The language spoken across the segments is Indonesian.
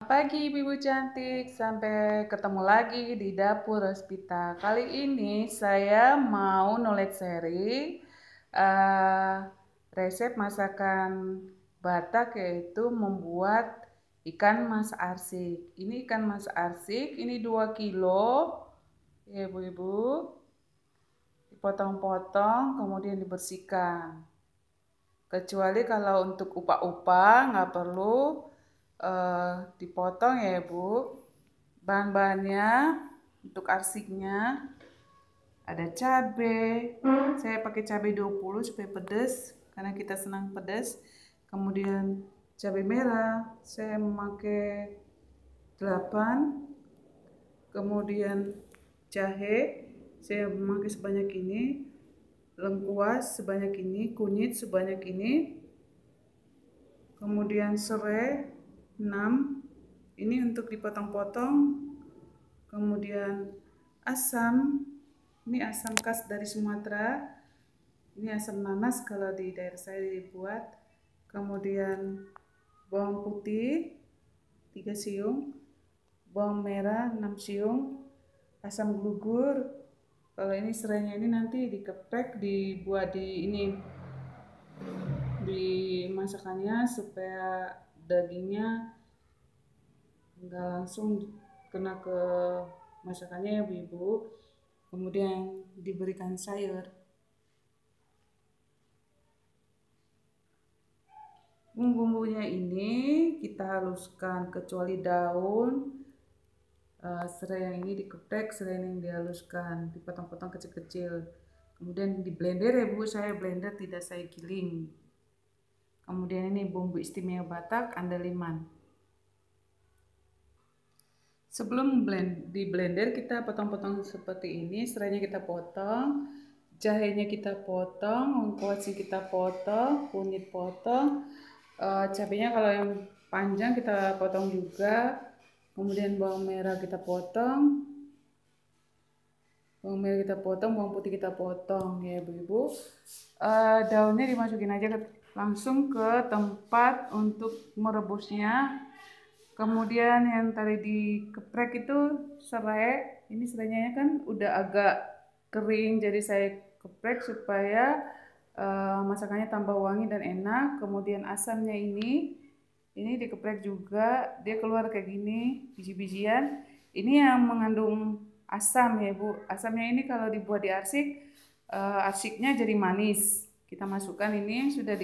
Pagi ibu-ibu cantik, sampai ketemu lagi di Dapur Rospita. Kali ini saya mau nulis seri uh, resep masakan Batak, yaitu membuat ikan mas arsik. Ini ikan mas arsik, ini 2 kilo ya ibu-ibu. Dipotong-potong kemudian dibersihkan. Kecuali kalau untuk upak-upak nggak perlu dipotong ya Bu. Bahan-bahannya untuk arsiknya ada cabai. Saya pakai cabai 20 supaya pedas karena kita senang pedas. Kemudian cabai merah saya memakai 8. Kemudian jahe saya memakai sebanyak ini, lengkuas sebanyak ini, kunyit sebanyak ini, kemudian serai 6, ini untuk dipotong-potong. Kemudian asam, ini asam khas dari Sumatera, ini asam nanas kalau di daerah saya dibuat. Kemudian bawang putih 3 siung, bawang merah 6 siung, asam gugur. Kalau ini serainya ini nanti dikeprek, dibuat di ini di masakannya supaya dagingnya nggak langsung kena ke masakannya ya ibu-ibu. Kemudian diberikan sayur. Bumbunya ini kita haluskan, kecuali daun. Serai yang ini dikeprek, serai yang dihaluskan, dipotong-potong kecil-kecil. Kemudian di blender ya Bu, saya blender tidak saya giling. Kemudian ini bumbu istimewa Batak, andaliman. Sebelum di blender kita potong-potong seperti ini, serainya kita potong, jahenya kita potong, lengkuasnya kita potong, kunyit potong, cabenya kalau yang panjang kita potong juga. Kemudian bawang merah kita potong, bawang putih kita potong ya ibu-ibu. Daunnya dimasukin aja langsung ke tempat untuk merebusnya. Kemudian yang tadi dikeprek itu serai, ini serainya kan udah agak kering, jadi saya keprek supaya masakannya tambah wangi dan enak. Kemudian asamnya ini dikeprek juga, dia keluar kayak gini, biji-bijian. Ini yang mengandung asam ya Bu. Asamnya ini kalau dibuat di arsik, arsiknya jadi manis. Kita masukkan ini sudah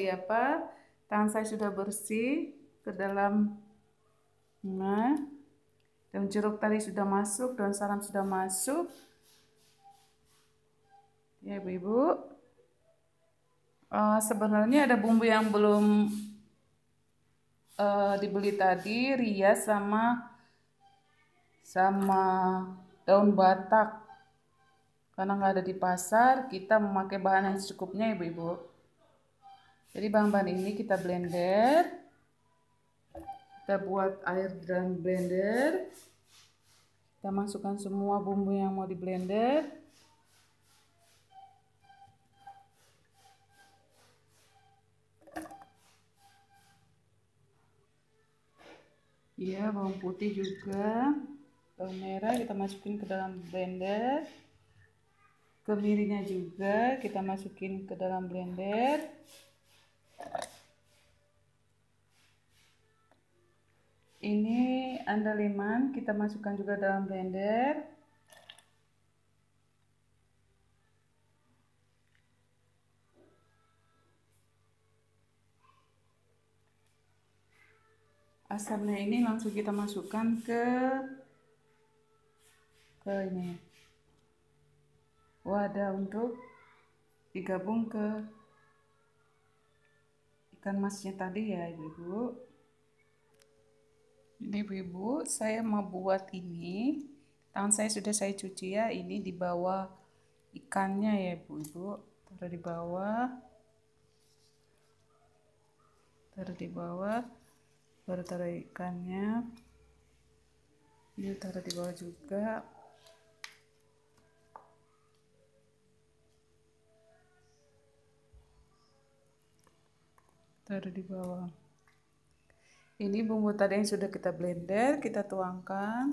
tangan saya sudah bersih ke dalam. Nah, daun jeruk tadi sudah masuk, daun salam sudah masuk. Ya ibu-ibu. Sebenarnya ada bumbu yang belum dibeli tadi, rias sama daun batak. Karena nggak ada di pasar, kita memakai bahan yang secukupnya ibu-ibu. Jadi bahan-bahan ini kita blender. Kita buat air dalam blender. Kita masukkan semua bumbu yang mau di blender. Iya, bawang putih juga, bawang merah kita masukin ke dalam blender. Kemirinya juga kita masukin ke dalam blender. Ini andaliman kita masukkan juga dalam blender. Asamnya ini langsung kita masukkan ke ini wadah untuk digabung ke ikan masnya tadi ya ibu-ibu. Ini ibu-ibu, saya mau buat ini. Tangan saya sudah saya cuci ya, ini di bawah ikannya ya ibu-ibu. Taruh di bawah. Taruh di bawah. Baru taruh ikannya. Ini taruh di bawah juga. Taruh di bawah. Ini bumbu tadi yang sudah kita blender, kita tuangkan.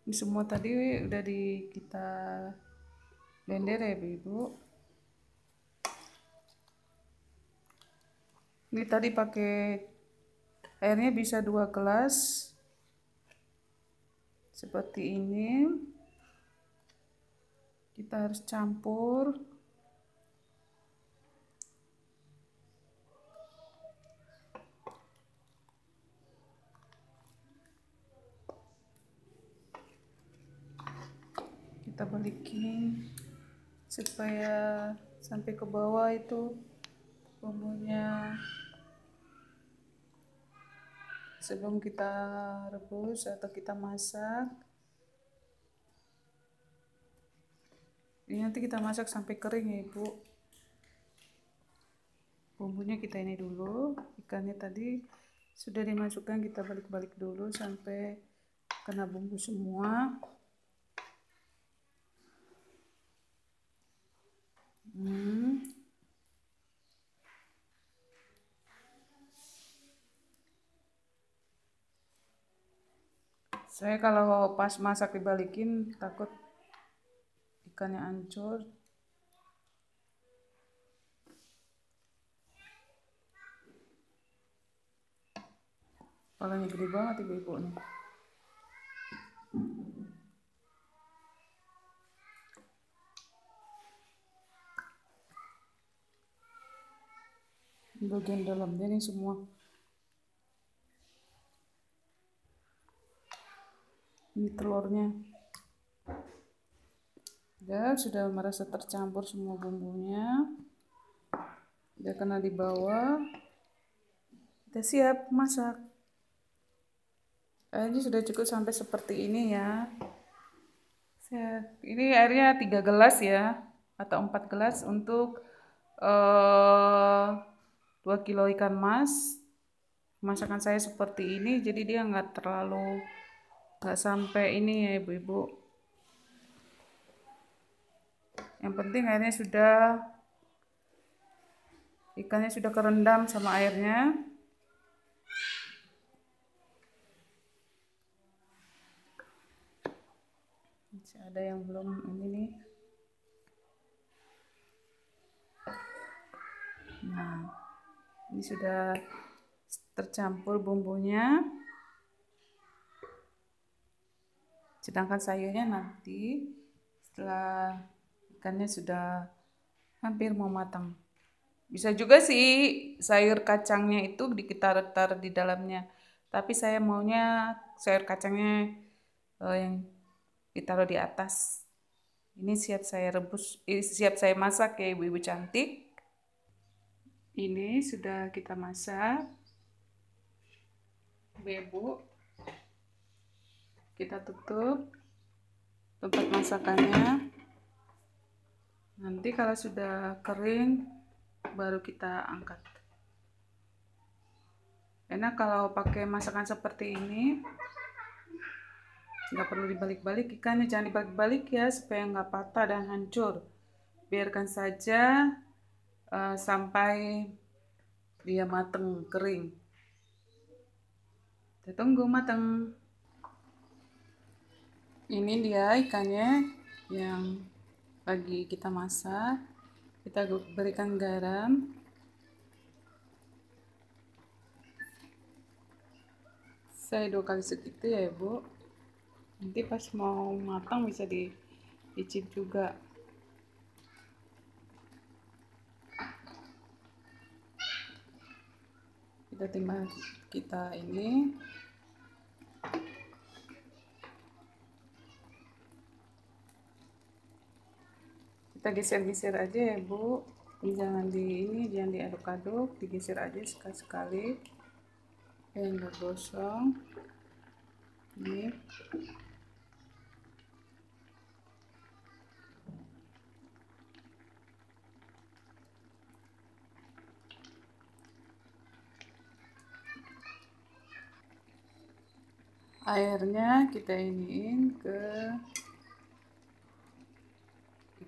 Ini semua tadi udah kita blender ya ibu. Ini tadi pakai airnya bisa 2 gelas seperti ini. Kita harus campur. Kita balikin supaya sampai ke bawah itu bumbunya. Sebelum kita rebus atau kita masak, ini nanti kita masak sampai kering ya ibu. Bumbunya kita ini dulu, ikannya tadi sudah dimasukkan, kita balik-balik dulu sampai kena bumbu semua. Saya kalau pas masak dibalikin takut ikannya hancur. Palanya gede banget ibu-ibu nih. Bagian dalamnya nih semua. Ini telurnya. Ya, sudah merasa tercampur semua bumbunya. Udah kena di bawah. Kita siap masak. Airnya sudah cukup sampai seperti ini ya. Ini airnya 3 gelas ya, atau 4 gelas untuk 2 kilo ikan mas. Masakan saya seperti ini, jadi dia nggak sampai ini ya ibu-ibu. Yang penting airnya ikannya sudah kerendam sama airnya. Masih ada yang belum ini nih. Nah, ini sudah tercampur bumbunya. Sedangkan sayurnya nanti setelah ikannya sudah hampir mau matang. Bisa juga sih sayur kacangnya itu kita taruh di dalamnya. Tapi saya maunya sayur kacangnya yang ditaruh di atas. Ini siap saya rebus, siap saya masak ya ibu-ibu cantik. Ini sudah kita masak. Ibu-ibu, kita tutup tempat masakannya. Nanti kalau sudah kering baru kita angkat. Enak kalau pakai masakan seperti ini, nggak perlu dibalik-balik ikannya, jangan dibalik-balik ya supaya nggak patah dan hancur. Biarkan saja sampai dia mateng kering. Kita tunggu mateng. Ini dia ikannya yang lagi kita masak. Kita berikan garam. Saya 2 kali segitu ya ibu. Nanti pas mau matang bisa diicip juga. Kita timbang kita ini. Kita geser-geser aja ya bu. Jangan jangan diaduk-aduk, digeser aja sekali-sekali. Yang gosong. Ini. Airnya kita iniin ke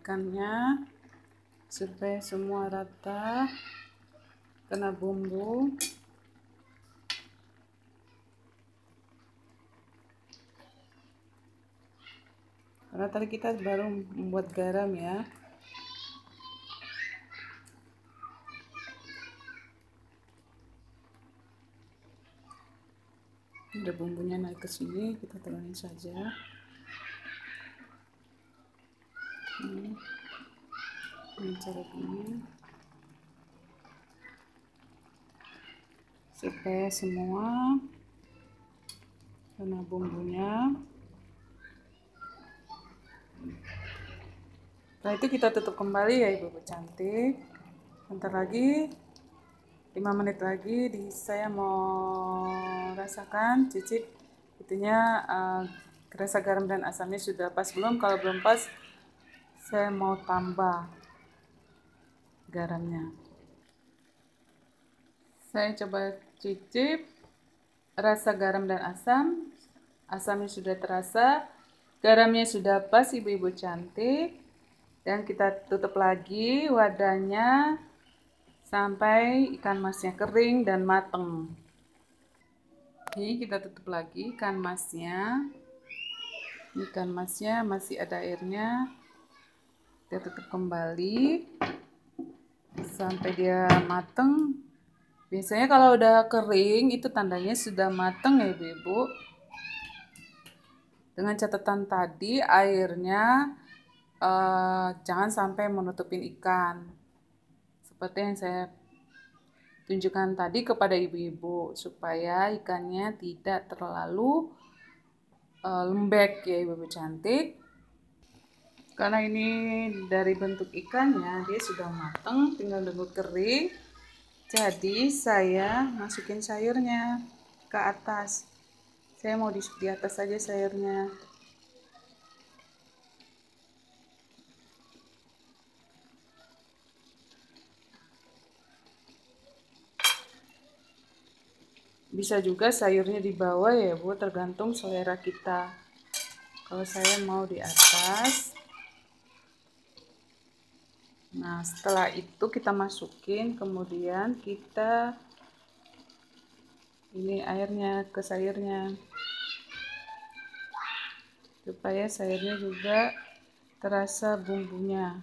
ikannya supaya semua rata kena bumbu. Karena tadi kita baru membuat garam ya. Udah bumbunya naik ke sini, kita turunin saja. Ini cara ini supaya semua kena bumbunya. Setelah itu kita tutup kembali ya ibu-ibu cantik. Bentar lagi 5 menit lagi saya mau rasakan cicip itunya rasa garam dan asamnya sudah pas belum. Kalau belum pas saya mau tambah garamnya. Saya coba cicip rasa garam dan asam. Asamnya sudah terasa, garamnya sudah pas ibu-ibu cantik. Dan kita tutup lagi wadahnya sampai ikan masnya kering dan mateng. Ini kita tutup lagi ikan masnya. Ikan masnya masih ada airnya. Kita tutup kembali sampai dia mateng. Biasanya kalau udah kering itu tandanya sudah mateng ya ibu-ibu. Dengan catatan tadi airnya jangan sampai menutupin ikan. Seperti yang saya tunjukkan tadi kepada ibu-ibu supaya ikannya tidak terlalu lembek ya ibu-ibu cantik. Karena ini dari bentuk ikannya dia sudah matang, tinggal nunggu kering. Jadi saya masukin sayurnya ke atas. Saya mau di atas saja sayurnya. Bisa juga sayurnya di bawah ya Bu, tergantung selera kita. Kalau saya mau di atas. Nah, setelah itu kita masukin, kemudian kita ini airnya ke sayurnya. Supaya sayurnya juga terasa bumbunya.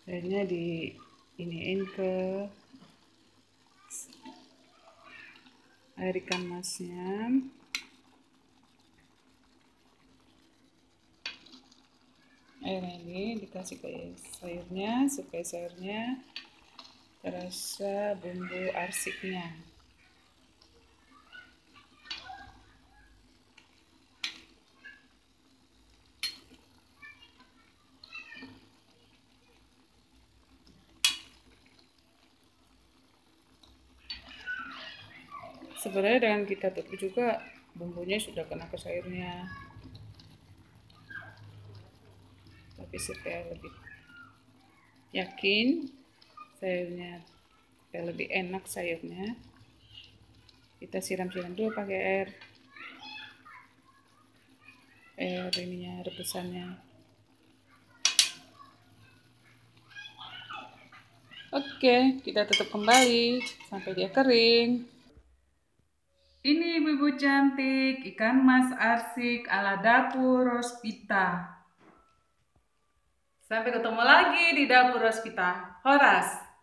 Sayurnya di iniin ke air ikan masnya. Air ini dikasih ke sayurnya supaya sayurnya terasa bumbu arsiknya. Sebenarnya dengan kita tutup juga bumbunya sudah kena ke sayurnya. Tapi supaya lebih yakin sayurnya, supaya lebih enak sayurnya, kita siram-siram dulu pakai air ininya, rebusannya. Oke, kita tutup kembali sampai dia kering. Ini ibu-ibu cantik, ikan mas arsik ala dapur Rospita. Sampai ketemu lagi di dapur Rospita. Horas!